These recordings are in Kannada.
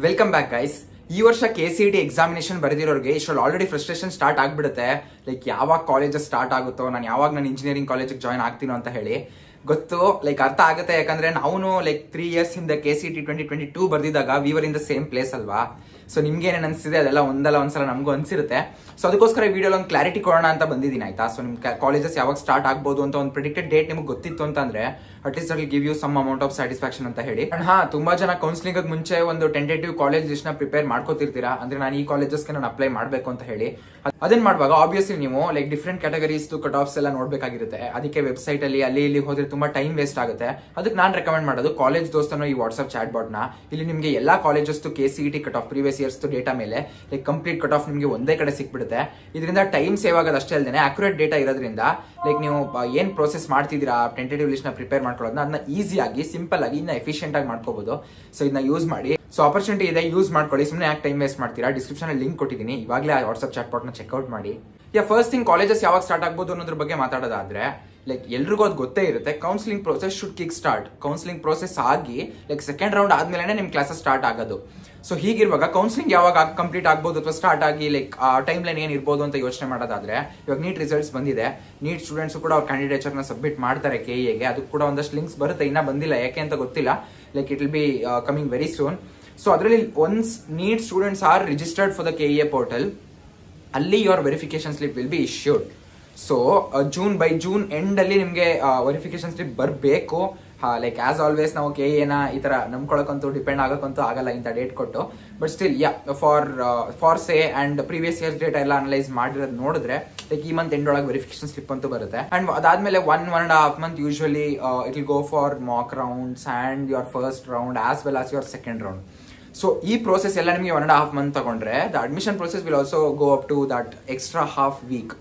Welcome back guys. ಈ ವರ್ಷ KCET ಎಕ್ಸಾಮಿನೇಷನ್ ಬರೆದಿರೋರಿಗೆ ಇಷ್ಟರಲ್ಲಿ ಆಲ್ರೆಡಿ ಫ್ರಸ್ಟ್ರೇಷನ್ ಸ್ಟಾರ್ಟ್ ಆಗ್ಬಿಡುತ್ತೆ. ಲೈಕ್ ಯಾವಾಗ ಕಾಲೇಜಸ್ ಸ್ಟಾರ್ಟ್ ಆಗುತ್ತೋ, ನಾನು ಯಾವಾಗ ನಾನು ಇಂಜಿನಿಯರಿಂಗ್ ಕಾಲೇಜಿಗೆ ಜಾಯ್ನ್ ಆಗ್ತೀನೋ ಅಂತ ಹೇಳಿ ಗೊತ್ತು. ಲೈಕ್ ಅರ್ಥ ಆಗುತ್ತೆ, ಯಾಕಂದ್ರೆ ನಾವು ಲೈಕ್ 3 years ಹಿಂದೆ KCET 2022 ಬರ್ದಿದ್ದಾಗ we were in the same place ಅಲ್ವಾ. ಸೊ ನಿಮ್ಗೆ ಏನೇನು ಅನ್ಸಿದೆ ಅದೆಲ್ಲ ಒಂದ್ಸಲ ನಮಗೂ ಅನ್ಸಿರುತ್ತೆ. ಸೊ ಅದಕ್ಕೋಸ್ಕರ ಈ ವಿಡಿಯೋಲಿ ಒಂದು ಕ್ಲಾರಿಟಿ ಕೊಡೋಣ ಅಂತ ಬಂದಿದ್ದೀನಿ, ಆಯ್ತಾ. ಸೊ ನಿಮ್ ಕಾಲೇಜಸ್ ಯಾವಾಗ ಸ್ಟಾರ್ಟ್ ಆಗ್ಬೋದು ಅಂತ ಒಂದು ಪ್ರಿಡಿಕ್ಟೆಡ್ ಡೇಟ್ ನಿಮ್ಗೆ ಗೊತ್ತಿತ್ತು ಅಂತಂದ್ರೆ ಅಟ್ಲೀಸ್ಟ್ ಅಲ್ಲಿ give you some amount of satisfaction ಅಂತ ಹೇಳಿ. ಅಂಡ್ ತುಂಬಾ ಜನ ಕೌನ್ಸಿಲಿಂಗ್ ಮುಂಚೆ ಒಂದು ಟೆಂಟೇಟಿವ್ ಕಾಲೇಜ್ ಲಿಸ್ಟ್ ನ ಪ್ರಿಪೇರ್ ಮಾಡ್ಕೋತಿರ್ತೀರಾ, ಅಂದ್ರೆ ನಾನು ಈ ಕಾಲೇಜಸ್ಗೆ ನಾನು ಅಪ್ಲೈ ಮಾಡಬೇಕು ಅಂತ ಹೇಳಿ. ಅದನ್ನ ಮಾಡುವಾಗ ಆಬ್ವಿಯಸ್ಲಿ ನೀವು like different categories cut offs ಎಲ್ಲ ನೋಡ್ಬೇಕಾಗಿರುತ್ತೆ. ಅದಕ್ಕೆ ವೆಬ್ಸೈಟ್ ಅಲ್ಲಿ ಅಲ್ಲಿ ಇಲ್ಲಿ ಹೋದ್ರೆ ತುಂಬಾ ಟೈಮ್ ವೇಸ್ಟ್ ಆಗುತ್ತೆ. ಅದಕ್ಕೆ ನಾನು ರೆಕಮೆಂಡ್ ಮಾಡೋದು ಕಾಲೇಜ್ ದೋಸ್ತನೋ ಈ ವಾಟ್ಸ್ಆಪ್ ಚಾಟ್ ಬಾಟ್ ನ. ಇಲ್ಲಿ ನಿಮಗೆ ಎಲ್ಲಾ colleges KCET cut off previous years data ಮೇಲೆ ಲೈಕ್ ಕಂಪ್ಲೀಟ್ ಕಟ್ ಆಫ್ ನಿಮಗೆ ಒಂದೇ ಕಡೆ ಸಿಕ್ಬಿಡುತ್ತೆ. ಇದರಿಂದ ಟೈಮ್ ಸೇವ್ ಆಗೋದು ಅಷ್ಟೇ ಅಲ್ಲದೆ ಅಕ್ಯುರೇಟ್ ಡೇಟಾ ಇರೋದ್ರಿಂದ ಲೈಕ್ ನೀವು ಏನ್ ಪ್ರೋಸೆಸ್ ಮಾಡ್ತಿದ್ದೀರಾ ಟೆಂಟೇಟಿವ್ ಲಿಸ್ಟ್ ನ ಪ್ರಿಪೇರ್ ಮಾಡ್ಕೊಳ್ಳೋದನ್ನ ಅದನ್ನ ಈಸಿಯಾಗಿ ಸಿಂಪಲ್ ಆಗಿ ಇನ್ನ ಎಫಿಷಿಯಂಟ್ ಆಗಿ ಮಾಡ್ಕೋಬಹುದು. ಸೊ ಇದನ್ನ ಯೂಸ್ ಮಾಡಿ. ಸೊ ಆಪರ್ಚುನಿಟಿ ಇದೆ, ಯೂಸ್ ಮಾಡ್ಕೊಳ್ಳಿ. ಸುಮ್ಮನೆ ಯಾಕೆ ಟೈಮ್ ವೇಸ್ಟ್ ಮಾಡ್ತೀರಾ? ಡಿಸ್ಕ್ರಿಪ್ಷನ್ ಅಲ್ಲಿ ಲಿಂಕ್ ಕೊಟ್ಟಿದ್ದೀನಿ, ಇವಾಗಲೇ ಆ ವಾಟ್ಸ್ಆಪ್ ಚಾಟ್ ಬಾಟ್ ನ ಚೆಕ್ಔಟ್ ಮಾಡಿ. ಫಸ್ಟ್ ಥಿಂಗ್, ಕಾಲೇಜಸ್ ಯಾವಾಗ ಸ್ಟಾರ್ಟ್ ಆಗ್ಬೋದು ಅನ್ನೋದ್ರ ಬಗ್ಗೆ ಮಾತಾಡೋದಾದ್ರೆ ಲೈಕ್ ಎಲ್ರಿಗೂ ಅದು ಗೊತ್ತೇ ಇರುತ್ತೆ. Counselling process should kick start. Counselling process ಆಗಿ ಲೈಕ್ ಸೆಕೆಂಡ್ ರೌಂಡ್ ಆದ್ಮೇಲೆ ನಿಮ್ ಕ್ಲಾಸಸ್ ಸ್ಟಾರ್ಟ್ ಆಗೋದು. ಸೊ ಹೀಗಿರುವಾಗ ಕೌನ್ಸಿಲಿಂಗ್ ಯಾವಾಗ ಕಂಪ್ಲೀಟ್ ಆಗ್ಬೋದು ಅಥವಾ ಸ್ಟಾರ್ಟ್ ಆಗಿ ಲೈಕ್ ಟೈಮ್ ಲೈನ್ ಏನ್ ಇರ್ಬೋದು ಅಂತ ಯೋಚನೆ ಮಾಡೋದಾದ್ರೆ, ಇವಾಗ ನೀಟ್ ರಿಸಲ್ಟ್ಸ್ ಬಂದಿದೆ. ನೀಟ್ ಸ್ಟೂಡೆಂಟ್ಸ್ ಕೂಡ ಅವ್ರ ಕ್ಯಾಂಡಿಡೇಚರ್ ನ ಸಬ್ಮಿಟ್ ಮಾಡ್ತಾರೆ KEAಗೆ. ಅದಕ್ಕೆ ಕೂಡ ಒಂದಷ್ಟು ಲಿಂಕ್ಸ್ ಬರುತ್ತೆ, ಇನ್ನ ಬಂದಿಲ್ಲ, ಯಾಕೆ ಅಂತ ಗೊತ್ತಿಲ್ಲ. Like it will be coming very soon. So ಅದರಲ್ಲಿ once NEET students are registered for the KEA portal, ಅಲ್ಲಿ your verification slip will be issued. So June end ಅಲ್ಲಿ ನಿಮ್ಗೆ ವೆರಿಫಿಕೇಶನ್ ಸ್ಲಿಪ್ ಬರಬೇಕು. ಲೈಕ್ ಆಸ್ ಆಲ್ವೇಸ್ ನಾವು KEAನ ಈ ತರ ನಂಬ್ಕೊಳಕ್ಕಂತೂ ಡಿಪೆಂಡ್ ಆಗೋಕ್ಕಂತೂ ಆಗಲ್ಲ ಇಂಥ ಡೇಟ್ ಕೊಟ್ಟು. But still for say and previous years data ಎಲ್ಲ ಅನಲೈಸ್ ಮಾಡಿರೋದು ನೋಡಿದ್ರೆ ಲೈಕ್ ಈ ಮಂತ್ ಎಂಡ್ ಒಳಗೆ ವೆರಿಫಿಕೇಶನ್ ಸ್ಲಿಪ್ ಅಂತೂ ಬರುತ್ತೆ. ಅಂಡ್ ಅದಾದ್ಮೇಲೆ 1.5 month usually it will go for mock rounds and your first round as well as your second round. So ಈ ಪ್ರೋಸೆಸ್ ಎಲ್ಲ ನಿಮಗೆ 1.5 month ತಗೊಂಡ್ರೆ the admission process will also go up to that extra half week.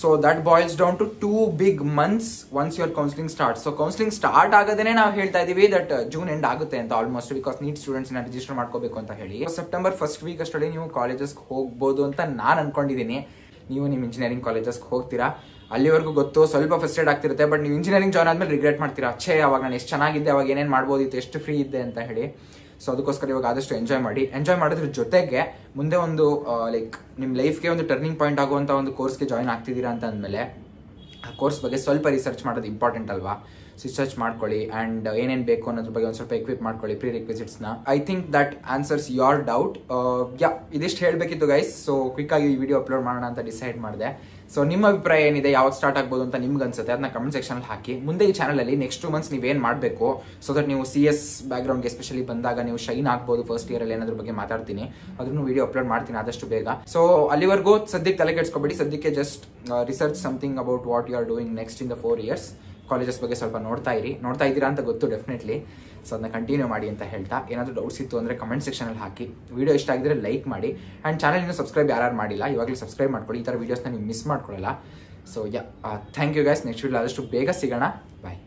So that boils down to 2 big months once your counseling starts. So counseling start ಆಗೋದೇನೆ ನಾವು ಹೇಳ್ತಾ ಇದೀವಿ ದಟ್ ಜೂನ್ ಎಂಡ್ ಆಗುತ್ತೆ ಅಂತ ಆಲ್ಮೋಸ್ಟ್, ಬಿಕಾಸ್ ನೀಟ್ ಸ್ಟೂಡೆಂಟ್ಸ್ ನ ರಿಜಿಸ್ಟರ್ ಮಾಡ್ಕೋಬೇಕು ಅಂತ ಹೇಳಿ. ಸೆಪ್ಟೆಂಬರ್ ಫಸ್ಟ್ ವೀಕ್ ಅಷ್ಟರಲ್ಲಿ ನೀವು ಕಾಲೇಜಸ್ ಹೋಗ್ಬೋದು ಅಂತ ನಾನು ಅನ್ಕೊಂಡಿದ್ದೀನಿ. ನೀವು ನಿಮ್ಮ ಇಂಜಿನಿಯರಿಂಗ್ ಕಾಲೇಜಸ್ ಹೋಗ್ತೀರಾ, ಅಲ್ಲಿವರೆಗೂ ಗೊತ್ತು, ಸ್ವಲ್ಪ ಫ್ರಸ್ಟ್ರೇಟ್ ಆಗ್ತಿರುತ್ತೆ. ಬಟ್ ನೀವು ಇಂಜಿನಿಯರಿಂಗ್ ಜಾಯ್ನ್ ಆದ್ಮೇಲೆ ರಿಗ್ರೆಟ್ ಮಾಡ್ತೀರಾ, ಅವಾಗ ನಾನು ಎಷ್ಟು ಚೆನ್ನಾಗಿದ್ದೆ, ಅವಾಗ ಏನೇನು ಮಾಡ್ಬೋದಿತ್ತು, ಎಷ್ಟು ಫ್ರೀ ಇದ್ದೆ ಅಂತ ಹೇಳಿ. ಸೊ ಅದಕ್ಕೋಸ್ಕರ ಇವಾಗ ಆದಷ್ಟು ಎಂಜಾಯ್ ಮಾಡಿ. ಎಂಜಾಯ್ ಮಾಡೋದ್ರ ಜೊತೆಗೆ ಮುಂದೆ ಒಂದು ಲೈಕ್ ನಿಮ್ಮ ಲೈಫ್ಗೆ ಒಂದು ಟರ್ನಿಂಗ್ ಪಾಯಿಂಟ್ ಆಗುವಂಥ ಒಂದು ಕೋರ್ಸ್ಗೆ ಜಾಯ್ನ್ ಆಗ್ತಿದ್ದೀರಾ ಅಂತ ಅಂದಮೇಲೆ ಆ ಕೋರ್ಸ್ ಬಗ್ಗೆ ಸ್ವಲ್ಪ ರಿಸರ್ಚ್ ಮಾಡೋದು ಇಂಪಾರ್ಟೆಂಟ್ ಅಲ್ವಾ. ರಿಸರ್ಚ್ ಮಾಡ್ಕೊಳ್ಳಿ ಆ್ಯಂಡ್ ಏನೇನು ಬೇಕು ಅನ್ನೋದ್ರ ಬಗ್ಗೆ ಒಂದು ಸ್ವಲ್ಪ ಎಕ್ವಿಪ್ ಮಾಡ್ಕೊಳ್ಳಿ ಪ್ರೀ ರಿಕ್ವಿಸಿಟ್ಸ್ನ. I think that answers your doubt. ಇದಿಷ್ಟು ಹೇಳಬೇಕಿತ್ತು ಗೈಸ್. ಸೊ ಕ್ವಿಕ್ಕಾಗಿ ಈ ವಿಡಿಯೋ ಅಪ್ಲೋಡ್ ಮಾಡೋಣ ಅಂತ ಡಿಸೈಡ್ ಮಾಡಿದೆ. ಸೊ ನಿಮ್ಮ ಅಭಿಪ್ರಾಯ ಏನಿದೆ, ಯಾವಾಗ ಸ್ಟಾರ್ಟ್ ಆಗ್ಬೋದು ಅಂತ ನಿಮ್ಗೆ ಅನ್ಸುತ್ತೆ, ಅದನ್ನ ಕಮೆಂಟ್ ಸೆಕ್ಷನಲ್ಲಿ ಹಾಕಿ. ಮುಂದೆ ಈ ಚಾನಲಲ್ಲಿ ನೆಕ್ಸ್ಟ್ 2 months ನೀವೇನು ಮಾಡಬೇಕು ಸೊ ದಟ್ ನೀವು CS ಬ್ಯಾಕ್ಗ್ರೌಂಡ್ಗೆ ಎಸ್ಪೆಷಲಿ ಬಂದಾಗ ನೀವು ಶೈನ್ ಆಗ್ಬೋದು ಫಸ್ಟ್ ಇಯರಲ್ಲಿ ಏನಾದ್ರ ಬಗ್ಗೆ ಮಾತಾಡ್ತೀನಿ. ಅದನ್ನು ವಿಡಿಯೋ ಅಪ್ಲೋಡ್ ಮಾಡ್ತೀನಿ ಆದಷ್ಟು ಬೇಗ. ಸೊ ಅಲ್ಲಿವರೆಗೂ ಸದ್ಯಕ್ಕೆ ತಲೆ ಕೆಡಿಸ್ಕೊಬೇಡಿ. ಸದ್ಯಕ್ಕೆ just research something about what you are doing next in the 4 years. Colleges ಬಗ್ಗೆ ಸ್ವಲ್ಪ ನೋಡ್ತಾ ಇದ್ದೀರಾ ಅಂತ ಗೊತ್ತು ಡೆಫಿನೆಟ್ಲಿ. ಸೊ ಅದನ್ನ ಕಂಟಿನ್ಯೂ ಮಾಡಿ ಅಂತ ಹೇಳ್ತಾ, ಏನಾದರೂ ಡೌಟ್ಸ್ ಇತ್ತು ಅಂದರೆ ಕಮೆಂಟ್ ಸೆಕ್ಷನಲ್ಲಿ ಹಾಕಿ. ವಿಡಿಯೋ ಇಷ್ಟ ಆಗಿದ್ರೆ ಲೈಕ್ ಮಾಡಿ ಆ್ಯಂಡ್ ಚಾನಲ್ ಇನ್ನೂ ಸಬ್ಸ್ಕ್ರೈಬ್ ಯಾರು ಮಾಡಿಲ್ಲ ಇವಾಗಲೇ ಸಬ್ಸ್ಕ್ರೈಬ್ ಮಾಡ್ಕೊಳ್ಳಿ. ಈ ಥರ ವೀಡಿಯೋಸ್ನ ನೀವು ಮಿಸ್ ಮಾಡ್ಕೊಳ್ಳಲ್ಲ. So thank you guys. Next video ಆದಷ್ಟು ಬೇಗ ಸಿಗೋಣ. ಬಾಯ್.